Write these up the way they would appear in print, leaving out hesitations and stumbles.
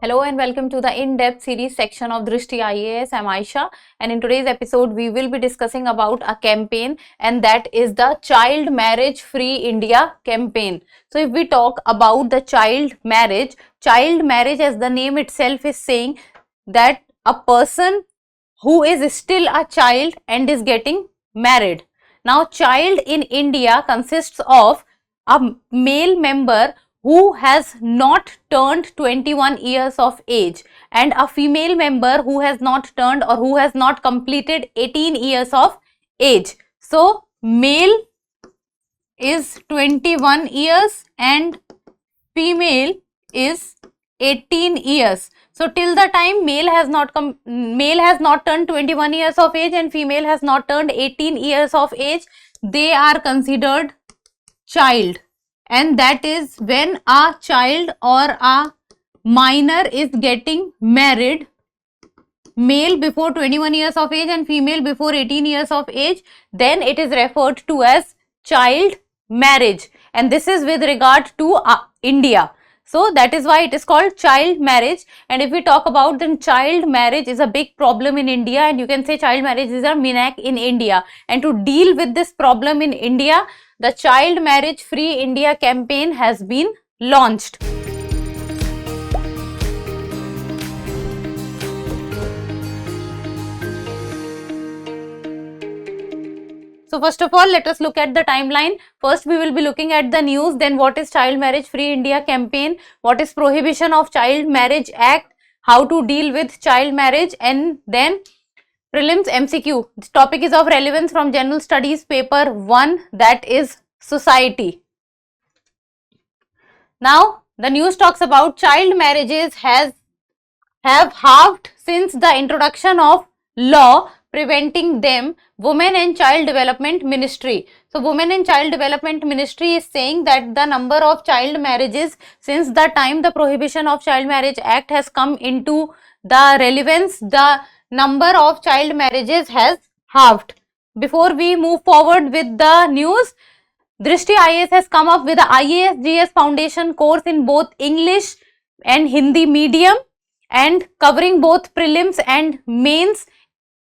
Hello and welcome to the in-depth series section of Drishti IAS. I'm Aisha, and in today's episode we will be discussing about a campaign, and that is the Child Marriage Free India campaign. So if we talk about the child marriage as the name itself is saying, that a person who is still a child and is getting married. Now child in India consists of a male member who has not turned 21 years of age and a female member who has not turned or who has not completed 18 years of age. So male is 21 years and female is 18 years. So till the time male has not turned 21 years of age and female has not turned 18 years of age, they are considered child. And that is when a child or a minor is getting married, male before 21 years of age and female before 18 years of age, then it is referred to as child marriage, and this is with regard to India. So that is why it is called child marriage. And if we talk about, then child marriage is a big problem in India, and you can say child marriage is a minac in India. And to deal with this problem in India, the Child Marriage Free India campaign has been launched. So first of all, let us look at the timeline. First, we will be looking at the news. Then what is Child Marriage Free India campaign? What is Prohibition of Child Marriage Act? How to deal with child marriage? And then prelims MCQ. This topic is of relevance from General Studies paper 1, that is society. Now the news talks about child marriages have halved since the introduction of law preventing them. Women and Child Development Ministry. So Women and Child Development Ministry is saying that the number of child marriages since the time the Prohibition of Child Marriage Act has come into the relevance, the number of child marriages has halved. Before we move forward with the news, Drishti IAS has come up with the IAS GS Foundation course in both English and Hindi medium, and covering both prelims and mains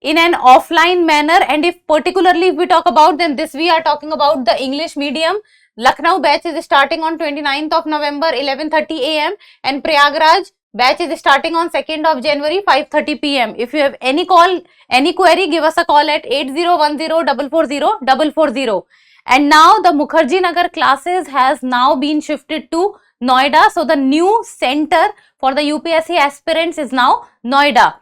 in an offline manner. And if particularly if we talk about, then this we are talking about the English medium. Lucknow batch is starting on 29th of November 11:30 am and Prayagraj batch is starting on 2nd of January 5:30 pm. If you have any query, give us a call at 8010440440. And now the Mukherjee Nagar classes has now been shifted to Noida. So the new center for the UPSC aspirants is now Noida.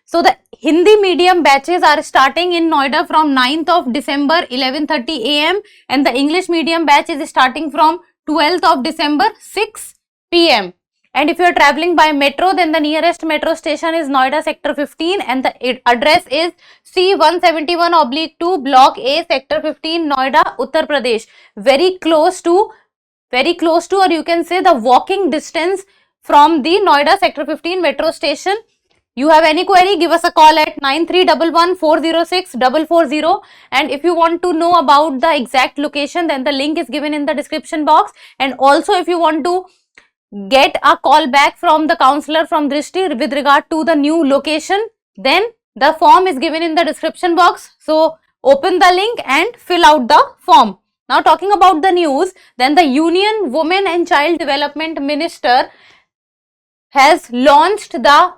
So the Hindi medium batches are starting in Noida from 9th of December 11:30 am and the English medium batch is starting from 12th of December 6 pm. And if you are traveling by metro, then the nearest metro station is Noida Sector 15 and the address is C171/2 Block A Sector 15 Noida, Uttar Pradesh. Very close to, or you can say the walking distance from the Noida Sector 15 metro station. You have any query, give us a call at 9311406440. And if you want to know about the exact location, then the link is given in the description box. And also if you want to get a call back from the counselor from Drishti with regard to the new location, then the form is given in the description box. So open the link and fill out the form. Now talking about the news, then the Union Women and Child Development Minister has launched the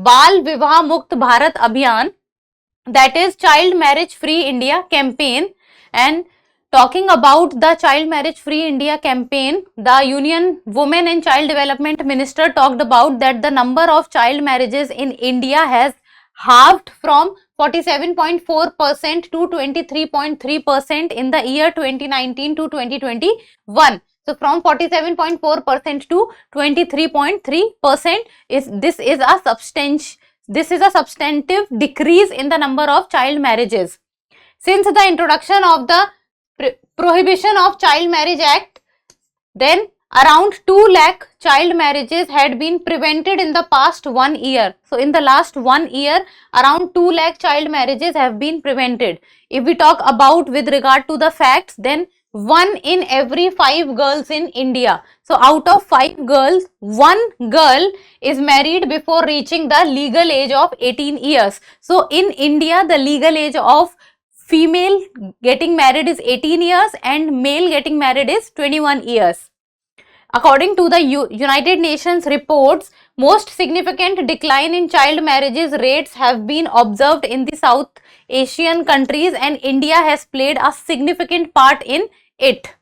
Bal Vivah Mukt Bharat Abhiyan, that is Child Marriage Free India campaign. And talking about the Child Marriage Free India campaign, the Union Women and Child Development Minister talked about that the number of child marriages in India has halved from 47.4% to 23.3% in the year 2019 to 2021. So from 47.4% to 23.3% this is a substantive decrease in the number of child marriages. Since the introduction of the Prohibition of Child Marriage Act, then Around 2 lakh child marriages had been prevented in the past 1 year. So in the last 1 year, around 2 lakh child marriages have been prevented. If we talk about with regard to the facts, then 1 in every 5 girls in India. So out of 5 girls, 1 girl is married before reaching the legal age of 18 years. So in India, the legal age of female getting married is 18 years and male getting married is 21 years. According to the United Nations reports, most significant decline in child marriages rates have been observed in the South Asian countries, and India has played a significant part in it.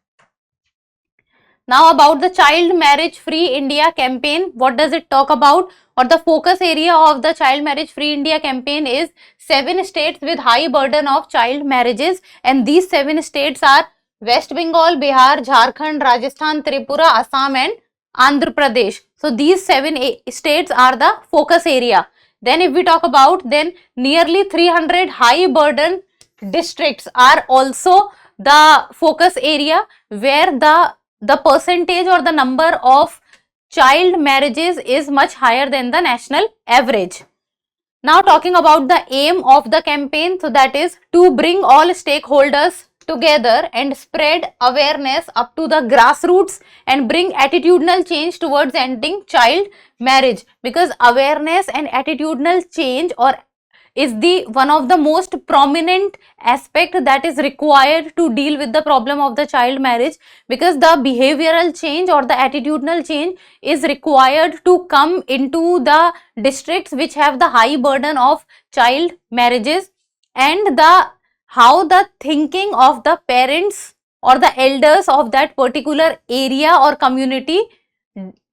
Now about the Child Marriage Free India campaign, what does it talk about? Or the focus area of the Child Marriage Free India campaign is 7 states with high burden of child marriages, and these 7 states are West Bengal, Bihar, Jharkhand, Rajasthan, Tripura, Assam and Andhra Pradesh. So these 7 states are the focus area. Then if we talk about, then nearly 300 high burden districts are also the focus area, where the percentage or the number of child marriages is much higher than the national average. Now talking about the aim of the campaign, so that is to bring all stakeholders together and spread awareness up to the grassroots and bring attitudinal change towards ending child marriage, because awareness and attitudinal change or is the one of the most prominent aspect that is required to deal with the problem of the child marriage, because the behavioral change or the attitudinal change is required to come into the districts which have the high burden of child marriages, and how the thinking of the parents or the elders of that particular area or community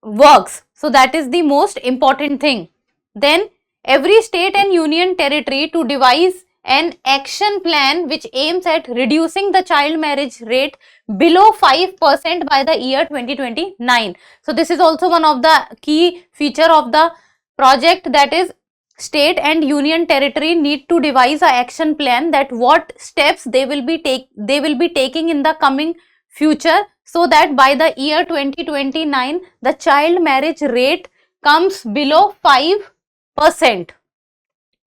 works. So that is the most important thing. Then every state and union territory to devise an action plan which aims at reducing the child marriage rate below 5% by the year 2029. So this is also one of the key feature of the project, that is state and union territory need to devise a action plan that what steps they will be taking in the coming future, so that by the year 2029 the child marriage rate comes below 5%.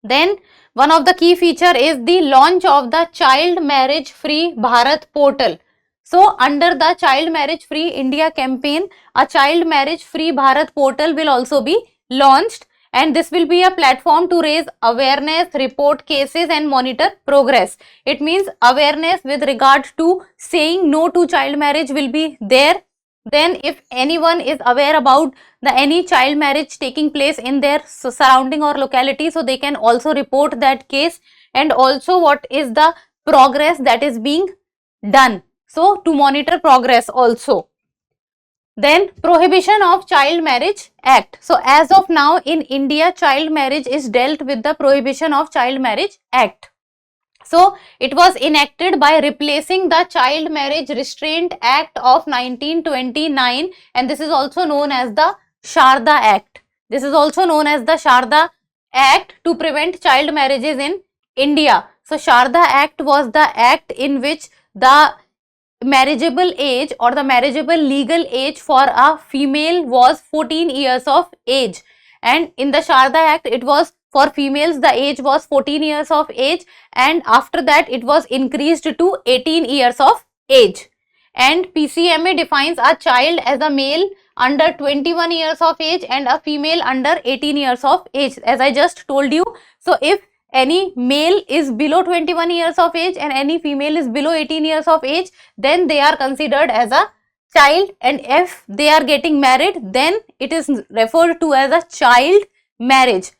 Then one of the key feature is the launch of the Child Marriage Free Bharat portal. So under the Child Marriage Free India campaign, a Child Marriage Free Bharat portal will also be launched, and this will be a platform to raise awareness, report cases and monitor progress. It means awareness with regard to saying no to child marriage will be there. Then if anyone is aware about any child marriage taking place in their surrounding or locality, so they can also report that case, and also what is the progress that is being done, so to monitor progress also. Then Prohibition of Child Marriage Act. So as of now in India, child marriage is dealt with the Prohibition of Child Marriage Act. So it was enacted by replacing the Child Marriage Restraint Act of 1929, and this is also known as the Sharda Act. This is also known as the Sharda Act to prevent child marriages in India. So Sharda Act was the act in which the marriageable age or the marriageable legal age for a female was 14 years of age, and in the Sharda Act it was for females the age was 14 years of age, and after that it was increased to 18 years of age. And PCMA defines a child as a male under 21 years of age and a female under 18 years of age, as I just told you. So if any male is below 21 years of age and any female is below 18 years of age, then they are considered as a child, and if they are getting married, then it is referred to as a child marriage.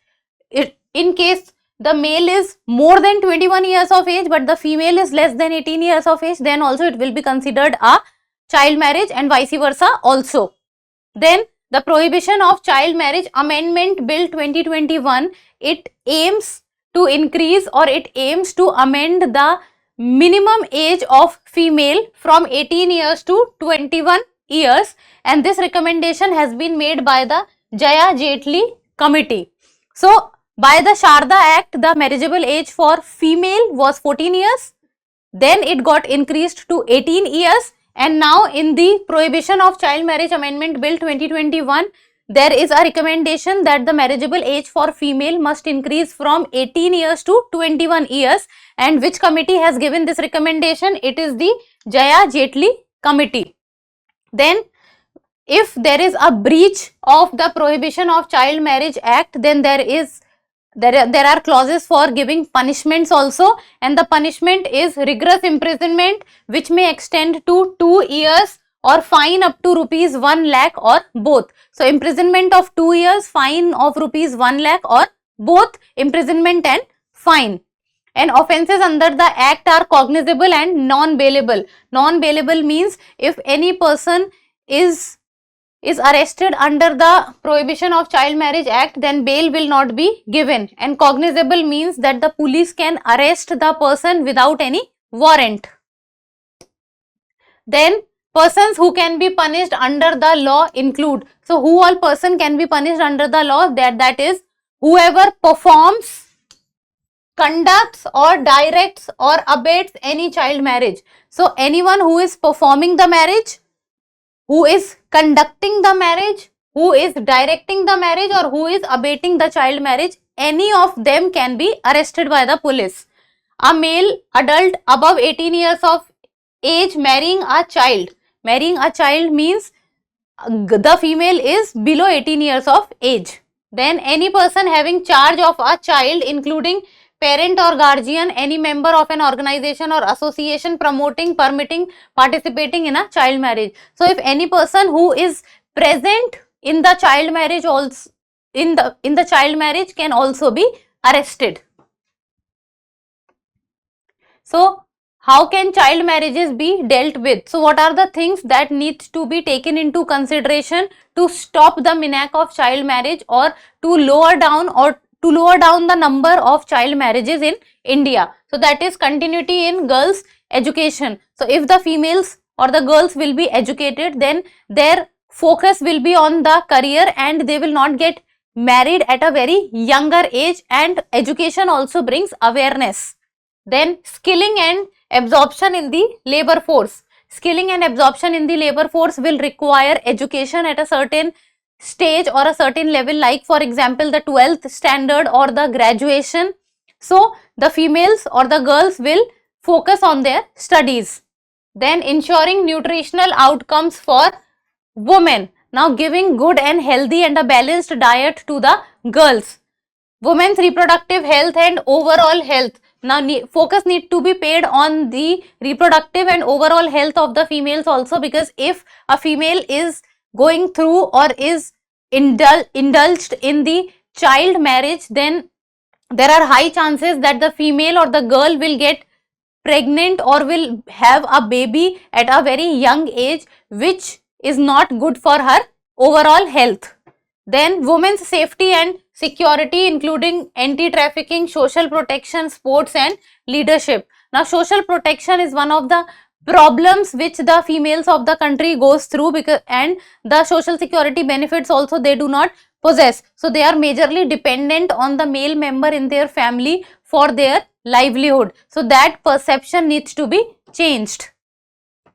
In case the male is more than 21 years of age but the female is less than 18 years of age, then also it will be considered a child marriage, and vice versa also. Then the Prohibition of Child Marriage Amendment Bill 2021, it aims to increase or it aims to amend the minimum age of female from 18 years to 21 years, and this recommendation has been made by the Jaya Jaitley committee. So by the Sharda Act, the marriageable age for female was 14 years, then it got increased to 18 years, And now in the Prohibition of Child Marriage Amendment Bill 2021, there is a recommendation that the marriageable age for female must increase from 18 years to 21 years. And which committee has given this recommendation? It is the Jaya Jetli Committee. Then if there is a breach of the Prohibition of Child Marriage Act, then there are clauses for giving punishments also, and the punishment is rigorous imprisonment, which may extend to 2 years or fine up to rupees 1 lakh or both. So imprisonment of 2 years, fine of rupees 1 lakh, or both imprisonment and fine. And offences under the act are cognizable and non-bailable. Non-bailable means if any person is arrested under the Prohibition of Child Marriage Act, then bail will not be given. And cognizable means that the police can arrest the person without any warrant. Then persons who can be punished under the law include, so who all person can be punished under the law? That is whoever performs, conducts or directs or abates any child marriage. So anyone who is performing the marriage, who is conducting the marriage, who is directing the marriage, or who is abating the child marriage, any of them can be arrested by the police. A male adult above 18 years of age marrying a child means the female is below 18 years of age. Then any person having charge of a child, including parent or guardian, any member of an organization or association promoting, permitting, participating in a child marriage. So if any person who is present in the child marriage also in the child marriage can also be arrested. So how can child marriages be dealt with? So what are the things that needs to be taken into consideration to stop the menace of child marriage, or to lower down the number of child marriages in India? So that is continuity in girls' education. So if the females or the girls will be educated, then their focus will be on the career and they will not get married at a very younger age, and education also brings awareness. Then skilling and absorption in the labor force. Skilling and absorption in the labor force will require education at a certain stage or a certain level, like for example the 12th standard or the graduation. So the females or the girls will focus on their studies. Then ensuring nutritional outcomes for women. Now giving good and healthy and a balanced diet to the girls. Women's reproductive health and overall health. Now focus need to be paid on the reproductive and overall health of the females also, because if a female is going through or is indulged in the child marriage, then there are high chances that the female or the girl will get pregnant or will have a baby at a very young age, which is not good for her overall health. Then women's safety and security, including anti-trafficking, social protection, sports and leadership. Now social protection is one of the problems which the females of the country goes through, because and the social security benefits also they do not possess. So they are majorly dependent on the male member in their family for their livelihood. So that perception needs to be changed.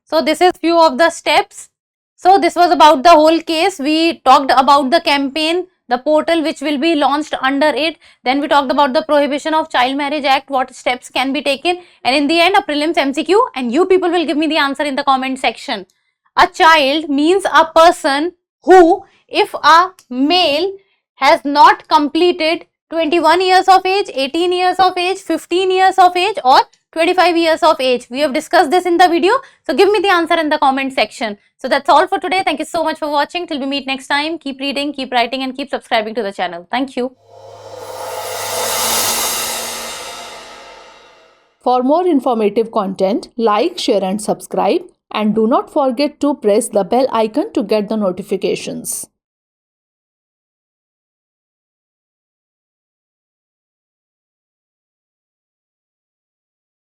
So this is few of the steps. So this was about the whole case. We talked about the campaign, the portal which will be launched under it. Then we talked about the Prohibition of Child Marriage Act, what steps can be taken, and in the end a prelims MCQ, and you people will give me the answer in the comment section. A child means a person who, if a male has not completed 21 years of age, 18 years of age, 15 years of age or 25 years of age. We have discussed this in the video. So give me the answer in the comment section. So that's all for today. Thank you so much for watching. Till we meet next time, keep reading, keep writing and keep subscribing to the channel. Thank you. For more informative content, like, share and subscribe, and do not forget to press the bell icon to get the notifications.